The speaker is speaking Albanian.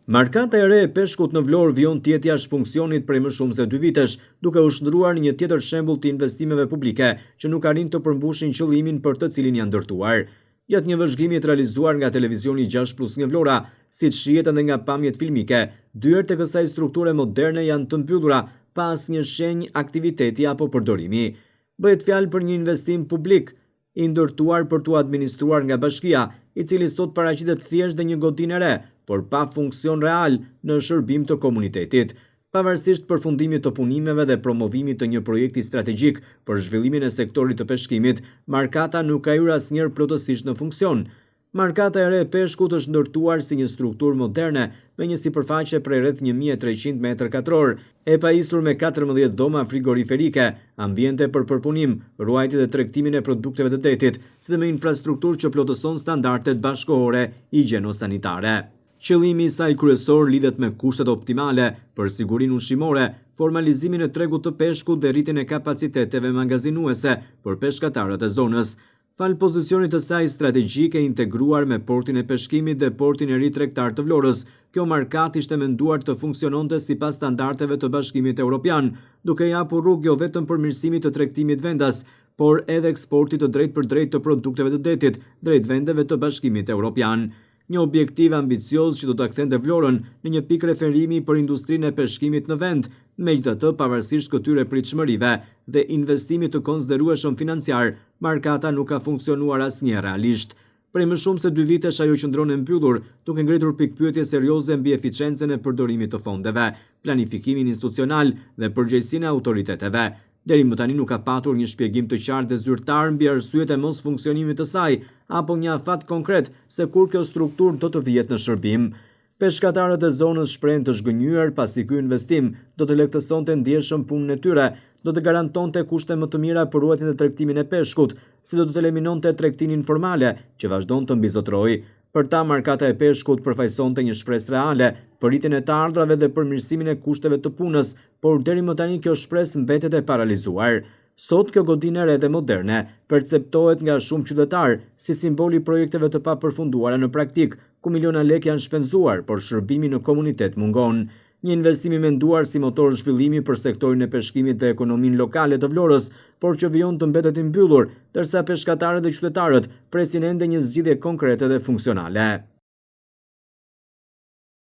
Markata e re e peshkut në Vlorë vijon të jetë jashtë funksionit prej më shumë se 2 vitesh, duke u shndruar në një tjetër shembull të investimeve publike që nuk arrin të përmbushin qëllimin për të cilin janë ndërtuar. Gjatë një vëzhgimi të realizuar nga televizioni 6+ nga Vlora, siç shihet edhe nga pamjet filmike, dyert e kësaj strukture moderne janë të mbyllura pa asnjë shenjë aktiviteti apo përdorimi. Bëhet fjalë për një investim publik i ndërtuar për t'u administruar nga bashkia, i cili sot paraqitet thjesht dhe një godinë e re, por pa funksion real në shërbim të komunitetit. Pavarësisht përfundimit të punimeve dhe promovimit të një projekti strategjik për zhvillimin e sektorit të peshkimit, Markata nuk ka hyrë asnjëherë plotësisht në funksion. Markata e re e peshkut është ndërtuar si një strukturë moderne me një sipërfaqe prej rreth 1300 m2, e pajisur me 14 dhoma frigoriferike, ambiente për përpunim, ruajtje dhe tregtimin e produkteve të detit, si dhe me infrastrukturë që plotëson standardet bashkëkohore higjieno-sanitare. Qëllimi i saj kryesor lidhet me kushtet optimale për sigurinë ushqimore, formalizimin e tregut të peshkut dhe rritjen e kapaciteteve magazinuese për peshkatarët e zonës. Fal pozicionit të saj strategjik e integruar me portin e peshkimit dhe portin e ri tregtar të Vlorës, kjo markat ishte menduar të funksiononte sipas standardeve të Bashkimit Evropian, duke i hapur rrugë jo vetëm përmirësimit të tregtimit vendas, por edhe eksportit të drejtpërdrejtë të produkteve të detit drejt vendeve të Bashkimit Evropian. Një objektiv ambicioz që do ta kthente Vlorën në një pikë referimi për industrinë e peshkimit në vend, megjithatë pavarësisht këtyre pritshmërive dhe investimit të konsiderueshëm financiar, Markata nuk ka funksionuar asnjëherë realisht. Prej më shumë se 2 vitesh ajo qëndron e mbyllur, duke ngritur pikpyetje serioze mbi eficiencën e përdorimit të fondeve, planifikimin institucional dhe përgjegjësinë e autoriteteve. Deri më tani nuk ka patur një shpjegim të qartë dhe zyrtar mbi arsyet e mos funksionimit të saj, apo një afat konkret se kur kjo strukturë do të vihet në shërbim. Peshkatarët e zonës shprehen të zhgënjur pasi ky investim do të lehtësonte ndjeshëm punën e tyre, do të garantonte kushte më të mira për ruajtjen dhe tregtimin e peshkut, si do të eliminonte tregtinë informale që vazhdon të mbizotrojë. Për ta, Markata e peshkut përfaqësonte një shpresë reale për rritjen e të ardhrave dhe përmirësimin e kushteve të punës, por deri më tani kjo shpresë mbetet e paralizuar. Sot kjo godinë e re dhe moderne perceptohet nga shumë qytetarë si simboli i projekteve të papërfunduara në praktik, ku miliona lekë janë shpenzuar, por shërbimi në komunitet mungon. Një investim i menduar si motor zhvillimi për sektorin e peshkimit dhe ekonominë lokale të Vlorës, por që vijon të mbetet i mbyllur, ndërsa peshkatarët dhe qytetarët presin ende një zgjidhje konkrete dhe funksionale.